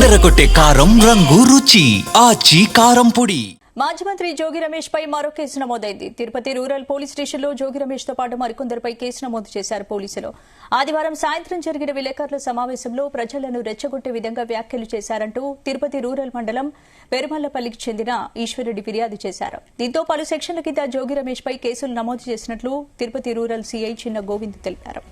అదరగొట్టే కారం రంగు రుచి ఆచి కారం పొడి. మాజీ మంత్రి జోగి రమేష్ పై మరో కేసు నమోదైంది. తిరుపతి రూరల్ పోలీస్ స్టేషన్లో జోగి రమేష్ తో పాటు మరికొందరిపై కేసు నమోదు చేశారు పోలీసులు. ఆదివారం సాయంత్రం జరిగిన విలేకరుల సమావేశంలో ప్రజలను రెచ్చగొట్టే విధంగా వ్యాఖ్యలు చేశారంటూ తిరుపతి రూరల్ మండలం పెరుమల్లపల్లికి చెందిన ఈశ్వరెడ్డి ఫిర్యాదు చేశారు. దీంతో పలు సెక్షన్ల కింద జోగి రమేష్ పై కేసులు నమోదు చేసినట్లు తిరుపతి రూరల్ సీఐ చిన్న గోవింద్ తెలిపారు.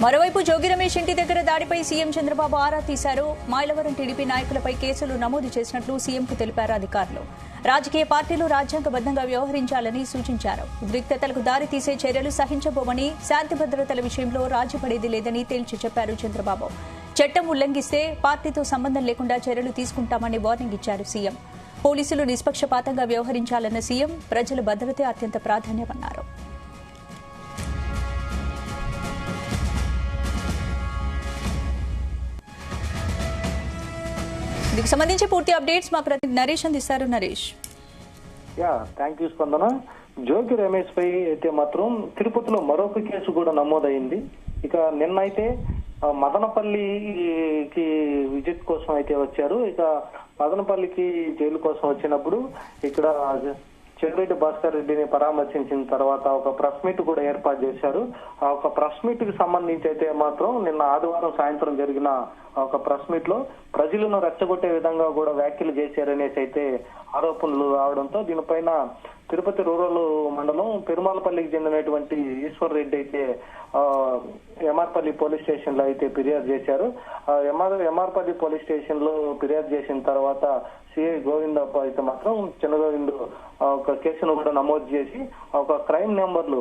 మరోవైపు జోగి రమేష్ ఇంటి దగ్గర దాడిపై సీఎం చంద్రబాబు ఆరా తీశారు. మైలవరం టీడీపీ నాయకులపై కేసులు నమోదు చేసినట్లు సీఎంకు తెలిపారు అధికారులు. రాజకీయ పార్టీలు రాజ్యాంగబద్దంగా వ్యవహరించాలని సూచించారు. ఉద్రిక్తతలకు దారి తీసే చర్యలు సహించబోమని, శాంతి భద్రతల విషయంలో రాజీ పడేది లేదని తేల్చి చెప్పారు చంద్రబాబు. చట్టం ఉల్లంఘిస్తే పార్టీతో సంబంధం లేకుండా చర్యలు తీసుకుంటామని వార్నింగ్ ఇచ్చారు సీఎం. పోలీసులు నిష్పక్షపాతంగా వ్యవహరించాలన్న సీఎం ప్రజల భద్రతే అత్యంత ప్రాధాన్యమన్నారు. దీనికి సంబంధించి పూర్తి అప్డేట్స్ మా ప్రతినిధి నరేష్ అందిస్తారు. నరేష్. థ్యాంక్ యూ స్పందన. జోగి రమేష్ పై అయితే మాత్రం తిరుపతిలో మరొక కేసు కూడా నమోదైంది. ఇక నిన్న అయితే మదనపల్లికి విజిట్ కోసం అయితే వచ్చారు. ఇక మదనపల్లికి జైలు కోసం వచ్చినప్పుడు ఇక్కడ చెవిరెడ్డి భాస్కర్ రెడ్డిని పరామర్శించిన తర్వాత ఒక ప్రెస్ మీట్ కూడా ఏర్పాటు చేశారు. ఆ ఒక ప్రెస్ మీట్ కి సంబంధించి అయితే మాత్రం నిన్న ఆదివారం సాయంత్రం జరిగిన ఒక ప్రెస్ మీట్ లో ప్రజలను రెచ్చగొట్టే విధంగా కూడా వ్యాఖ్యలు చేశారనేసి అయితే ఆరోపణలు రావడంతో దీనిపైన తిరుపతి రూరల్ మండలం పెరుమాలపల్లికి చెందినటువంటి ఈశ్వర్ రెడ్డి అయితే ఎంఆర్పల్లి పోలీస్ స్టేషన్ లో అయితే ఫిర్యాదు చేశారు. ఎంఆర్పల్లి పోలీస్ స్టేషన్ లో ఫిర్యాదు చేసిన తర్వాత సిఐ గోవిందప్ప అయితే మాత్రం చిన్న గోవింద్ ఒక కేసును కూడా నమోదు చేసి ఒక క్రైమ్ నెంబర్లు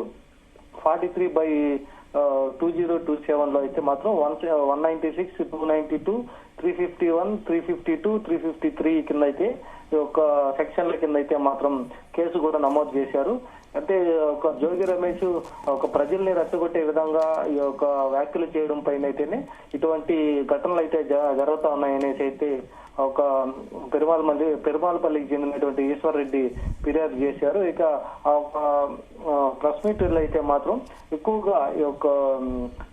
43/2027 లో అయితే మాత్రం 196, 292, 351, 352, 353 కింద అయితే ఒక సెక్షన్ల కింద అయితే మాత్రం కేసు కూడా నమోదు చేశారు. అంటే ఒక జోగి రమేష్ ఒక ప్రజల్ని రెచ్చగొట్టే విధంగా ఈ యొక్క వ్యాఖ్యలు చేయడం పైన అయితేనే ఇటువంటి ఘటనలు అయితే జరుగుతా ఉన్నాయనేసి అయితే ఒక పెరుమాలపల్లికి చెందినటువంటి ఈశ్వర్ రెడ్డి ఫిర్యాదు చేశారు. ఇక ప్రెస్ మీట్ అయితే మాత్రం ఎక్కువగా ఈ యొక్క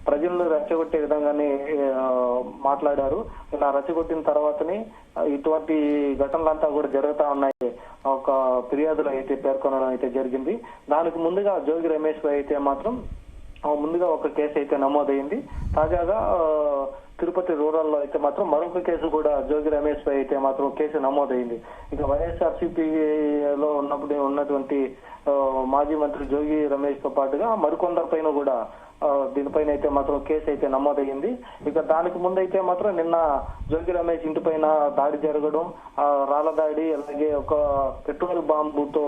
ప్రజలను రెచ్చగొట్టే విధంగానే మాట్లాడారు. ఇలా రెచ్చగొట్టిన తర్వాతనే ఇటువంటి ఘటనలంతా కూడా జరుగుతా ఉన్నాయి ఒక ఫిర్యాదులో అయితే పేర్కొనడం అయితే జరిగింది. దానికి ముందుగా జోగి రమేష్ అయితే మాత్రం ముందుగా ఒక కేసు అయితే నమోదైంది. తాజాగా తిరుపతి రూరల్ లో అయితే మాత్రం మరొక కేసు కూడా జోగి రమేష్ పై అయితే మాత్రం కేసు నమోదైంది. ఇక వైఎస్ఆర్సీపీలో ఉన్నటువంటి మాజీ మంత్రి జోగి రమేష్ తో పాటుగా మరికొందరి పైన కూడా దీనిపైన అయితే మాత్రం కేసు అయితే నమోదయ్యింది. ఇక దానికి ముందైతే మాత్రం నిన్న జోగి రమేష్ ఇంటి పైన దాడి జరగడం, రాళ్ల దాడి, అలాగే ఒక పెట్రోల్ బాంబుతో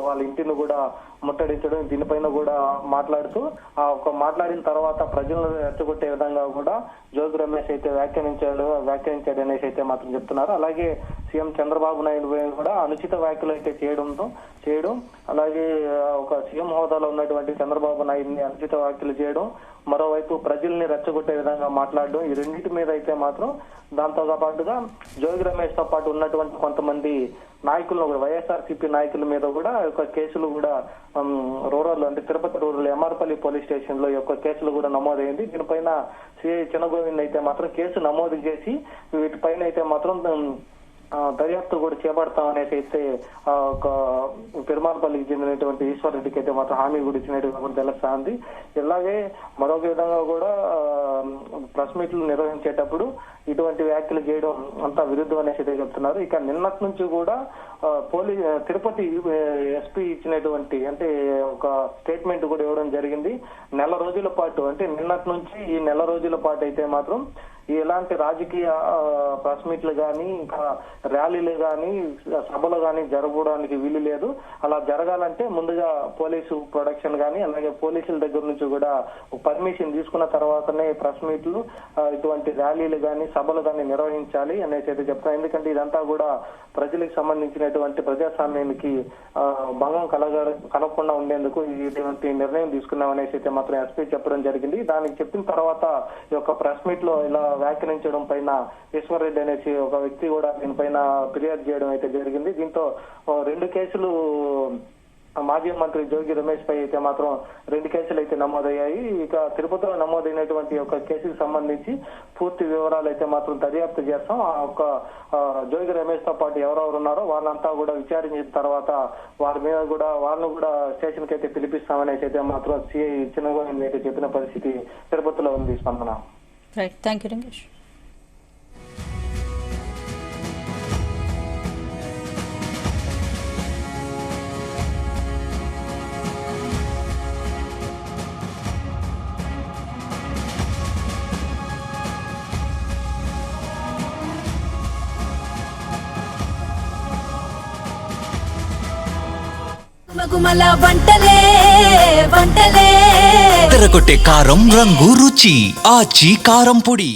వాళ్ళ ఇంటిని కూడా ముట్టడించడం, దీనిపైన కూడా మాట్లాడుతూ మాట్లాడిన తర్వాత ప్రజలను రెచ్చగొట్టే విధంగా కూడా జోగి రమేష్ అయితే వ్యాఖ్యానించాడు అనేసి అయితే మాత్రం చెప్తున్నారు. అలాగే సీఎం చంద్రబాబు నాయుడు కూడా అనుచిత వ్యాఖ్యలు అయితే చేయడం, అలాగే ఒక సీఎం హోదాలో ఉన్నటువంటి చంద్రబాబు నాయుడిని అనుచిత వ్యాఖ్యలు చేయడం, మరోవైపు ప్రజల్ని రెచ్చగొట్టే విధంగా మాట్లాడడం, ఈ రెండింటి మీద అయితే మాత్రం దాంతో పాటుగా జోగి రమేష్ తో పాటు ఉన్నటువంటి కొంతమంది నాయకులను కూడా వైఎస్ఆర్సీపీ నాయకుల మీద కూడా ఒక కేసులు కూడా రూరల్ అంటే Tirupati rural MR Palli police station లో యొక్క కేసులు కూడా నమోదైంది. దీనిపైన సిఐ చిన్నగోవింద్ అయితే మాత్రం కేసు నమోదు చేసి వీటిపైన అయితే మాత్రం దర్యాప్తు కూడా చేపడతామనేసి అయితే ఒక పెరుమాలపల్లికి చెందినటువంటి ఈశ్వర్ రెడ్డికి అయితే మాత్రం హామీ కూడా ఇచ్చినట్టుగా కూడా తెలుస్తా ఉంది. ఇలాగే మరొక విధంగా కూడా ప్రెస్ మీట్లు నిర్వహించేటప్పుడు ఇటువంటి వ్యాఖ్యలు చేయడం అంతా విరుద్ధం అనేసి అయితే చెప్తున్నారు. ఇక నిన్నటి నుంచి కూడా తిరుపతి ఎస్పీ ఇచ్చినటువంటి అంటే ఒక స్టేట్మెంట్ కూడా ఇవ్వడం జరిగింది. నెల రోజుల పాటు అంటే నిన్నటి నుంచి ఈ నెల రోజుల పాటు అయితే మాత్రం ఎలాంటి రాజకీయ ప్రెస్ మీట్లు గానీ ఇంకా ర్యాలీలు గానీ సభలు గానీ జరగడానికి వీలు లేదు. అలా జరగాలంటే ముందుగా పోలీసు ప్రొడక్షన్ గానీ అలాగే పోలీసుల దగ్గర నుంచి కూడా పర్మిషన్ తీసుకున్న తర్వాతనే ప్రెస్ మీట్లు ఇటువంటి ర్యాలీలు గానీ సభలు గానీ నిర్వహించాలి అనేసి అయితే చెప్తాను. ఎందుకంటే ఇదంతా కూడా ప్రజలకు సంబంధించినటువంటి ప్రజాస్వామ్యానికి భంగం కలగకుండా ఉండేందుకు ఇటువంటి నిర్ణయం తీసుకున్నామనేసి అయితే మాత్రం ఎస్పీ చెప్పడం జరిగింది. దానికి చెప్పిన తర్వాత ఈ యొక్క ప్రెస్ మీట్ లో ఇలా వ్యాఖ్యానించడం పైన ఈశ్వర్ రెడ్డి అనేసి ఒక వ్యక్తి కూడా దీనిపైన ఫిర్యాదు చేయడం అయితే జరిగింది. దీంతో 2 కేసులు మాజీ మంత్రి జోగి రమేష్ పై అయితే మాత్రం 2 కేసులు అయితే నమోదయ్యాయి. ఇక తిరుపతిలో నమోదైనటువంటి ఒక కేసుకు సంబంధించి పూర్తి వివరాలు అయితే మాత్రం దర్యాప్తు చేస్తాం. ఆ ఒక జోగి రమేష్ తో పాటు ఎవరెవరు ఉన్నారో వాళ్ళంతా కూడా విచారించిన తర్వాత వారి మీద కూడా వాళ్ళను కూడా స్టేషన్ కి అయితే పిలిపిస్తామనేసి అయితే మాత్రం సిఐ చిన్నగోవింద్ అయితే చెప్పిన పరిస్థితి తిరుపతిలో ఉంది. స్పందన. Right, thank you Rangesh. మగుమల వంటలే వంటలే తెరకొట్టే కారం రంగు రుచి ఆచి కారం పొడి.